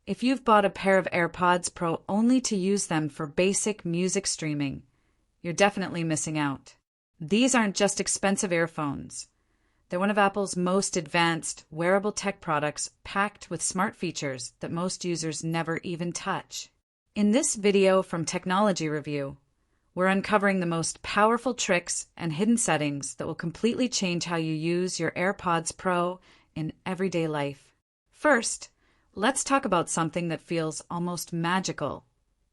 If you've bought a pair of AirPods Pro only to use them for basic music streaming, you're definitely missing out. These aren't just expensive earphones. They're one of Apple's most advanced wearable tech products packed with smart features that most users never even touch. In this video from Technology Review, we're uncovering the most powerful tricks and hidden settings that will completely change how you use your AirPods Pro in everyday life. First, let's talk about something that feels almost magical: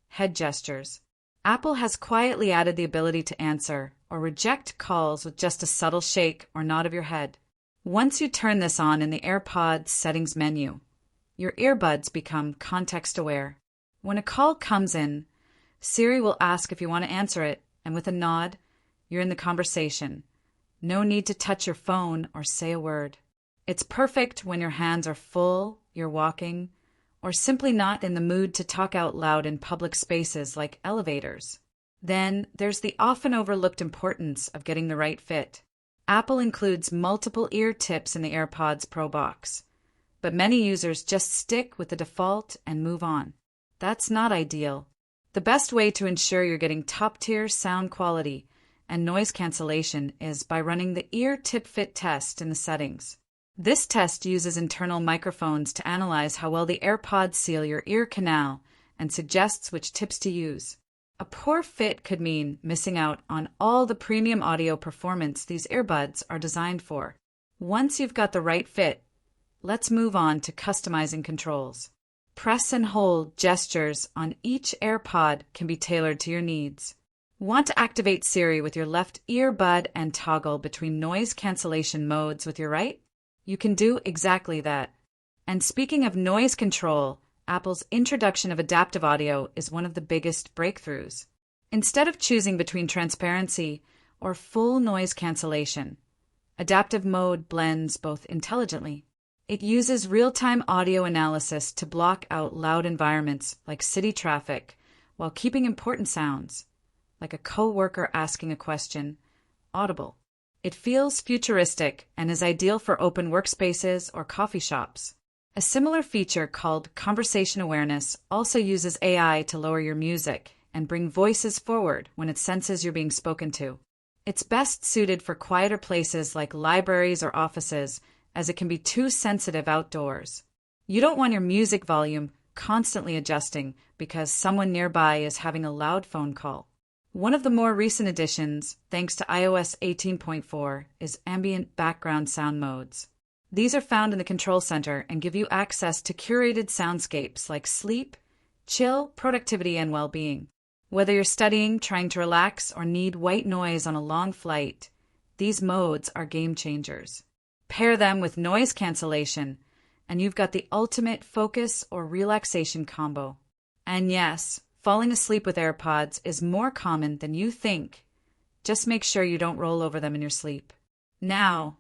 head gestures. Apple has quietly added the ability to answer or reject calls with just a subtle shake or nod of your head. Once you turn this on in the AirPods settings menu, your earbuds become context-aware. When a call comes in, Siri will ask if you want to answer it, and with a nod, you're in the conversation. No need to touch your phone or say a word. It's perfect when your hands are full, you're walking, or simply not in the mood to talk out loud in public spaces like elevators. Then there's the often overlooked importance of getting the right fit. Apple includes multiple ear tips in the AirPods Pro box, but many users just stick with the default and move on. That's not ideal. The best way to ensure you're getting top-tier sound quality and noise cancellation is by running the ear tip fit test in the settings. This test uses internal microphones to analyze how well the AirPods seal your ear canal and suggests which tips to use. A poor fit could mean missing out on all the premium audio performance these earbuds are designed for. Once you've got the right fit, let's move on to customizing controls. Press and hold gestures on each AirPod can be tailored to your needs. Want to activate Siri with your left earbud and toggle between noise cancellation modes with your right? You can do exactly that. And speaking of noise control, Apple's introduction of adaptive audio is one of the biggest breakthroughs. Instead of choosing between transparency or full noise cancellation, adaptive mode blends both intelligently. It uses real-time audio analysis to block out loud environments like city traffic while keeping important sounds, like a coworker asking a question, audible. It feels futuristic and is ideal for open workspaces or coffee shops. A similar feature called conversation awareness also uses AI to lower your music and bring voices forward when it senses you're being spoken to. It's best suited for quieter places like libraries or offices, as it can be too sensitive outdoors. You don't want your music volume constantly adjusting because someone nearby is having a loud phone call. One of the more recent additions, thanks to iOS 18.4, is ambient background sound modes. These are found in the Control Center and give you access to curated soundscapes like sleep, chill, productivity, and well-being. Whether you're studying, trying to relax, or need white noise on a long flight, these modes are game changers. Pair them with noise cancellation, and you've got the ultimate focus or relaxation combo. And yes, falling asleep with AirPods is more common than you think. Just make sure you don't roll over them in your sleep. Now,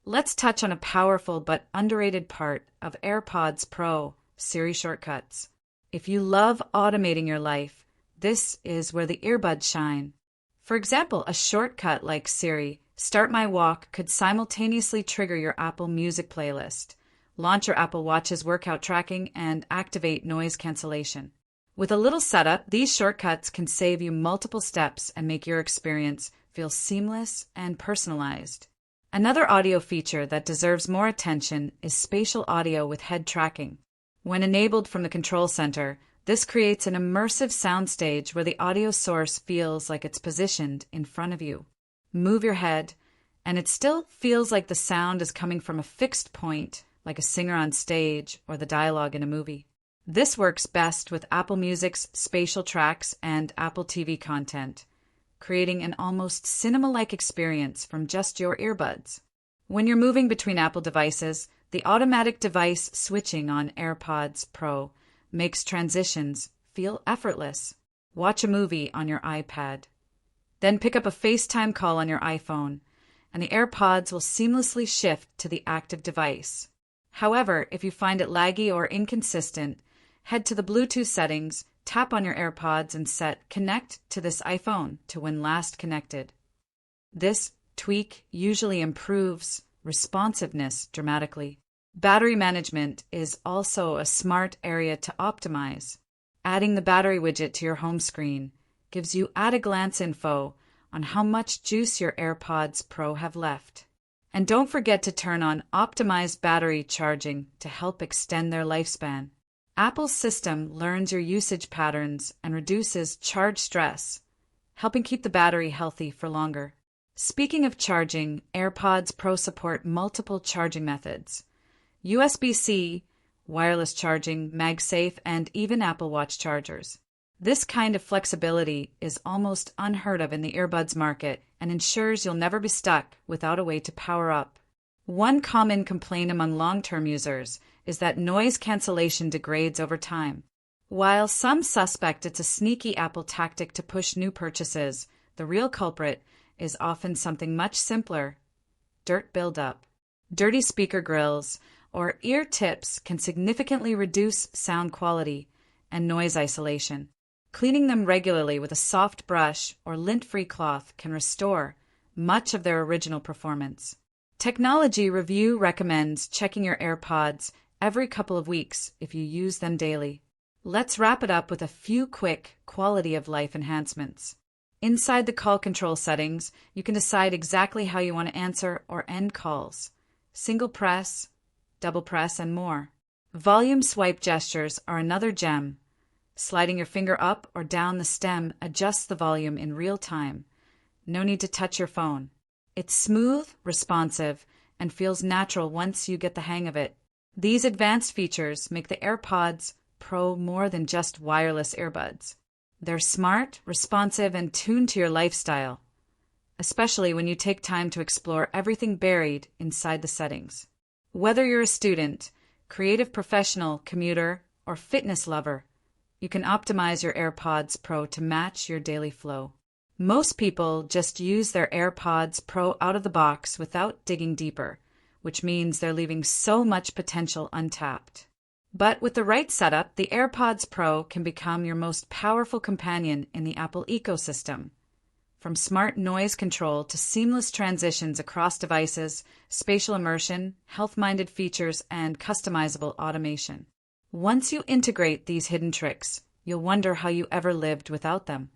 let's touch on a powerful but underrated part of AirPods Pro: Siri shortcuts. If you love automating your life, this is where the earbuds shine. For example, a shortcut like Siri Start My Walk could simultaneously trigger your Apple Music playlist, launch your Apple Watch's workout tracking, and activate noise cancellation. With a little setup, these shortcuts can save you multiple steps and make your experience feel seamless and personalized. Another audio feature that deserves more attention is spatial audio with head tracking. When enabled from the Control Center, this creates an immersive soundstage where the audio source feels like it's positioned in front of you. Move your head, and it still feels like the sound is coming from a fixed point, like a singer on stage or the dialogue in a movie. This works best with Apple Music's spatial tracks and Apple TV content, creating an almost cinema-like experience from just your earbuds. When you're moving between Apple devices, the automatic device switching on AirPods Pro makes transitions feel effortless. Watch a movie on your iPad. Then pick up a FaceTime call on your iPhone, and the AirPods will seamlessly shift to the active device. However, if you find it laggy or inconsistent, head to the Bluetooth settings, tap on your AirPods, and set Connect to this iPhone to when last connected. This tweak usually improves responsiveness dramatically. Battery management is also a smart area to optimize. Adding the battery widget to your home screen gives you at-a-glance info on how much juice your AirPods Pro have left. And don't forget to turn on optimized battery charging to help extend their lifespan. Apple's system learns your usage patterns and reduces charge stress, helping keep the battery healthy for longer. Speaking of charging, AirPods Pro support multiple charging methods: USB-C, wireless charging, MagSafe, and even Apple Watch chargers. This kind of flexibility is almost unheard of in the earbuds market and ensures you'll never be stuck without a way to power up. One common complaint among long-term users is that noise cancellation degrades over time. While some suspect it's a sneaky Apple tactic to push new purchases, the real culprit is often something much simpler: dirt buildup. Dirty speaker grills or ear tips can significantly reduce sound quality and noise isolation. Cleaning them regularly with a soft brush or lint-free cloth can restore much of their original performance. Technology Review recommends checking your AirPods every couple of weeks if you use them daily. Let's wrap it up with a few quick quality-of-life enhancements. Inside the call control settings, you can decide exactly how you want to answer or end calls: single press, double press, and more. Volume swipe gestures are another gem. Sliding your finger up or down the stem adjusts the volume in real time. No need to touch your phone. It's smooth, responsive, and feels natural once you get the hang of it. These advanced features make the AirPods Pro more than just wireless earbuds. They're smart, responsive, and tuned to your lifestyle, especially when you take time to explore everything buried inside the settings. Whether you're a student, creative professional, commuter, or fitness lover, you can optimize your AirPods Pro to match your daily flow. Most people just use their AirPods Pro out of the box without digging deeper, which means they're leaving so much potential untapped. But with the right setup, the AirPods Pro can become your most powerful companion in the Apple ecosystem. From smart noise control to seamless transitions across devices, spatial immersion, health-minded features, and customizable automation. Once you integrate these hidden tricks, you'll wonder how you ever lived without them.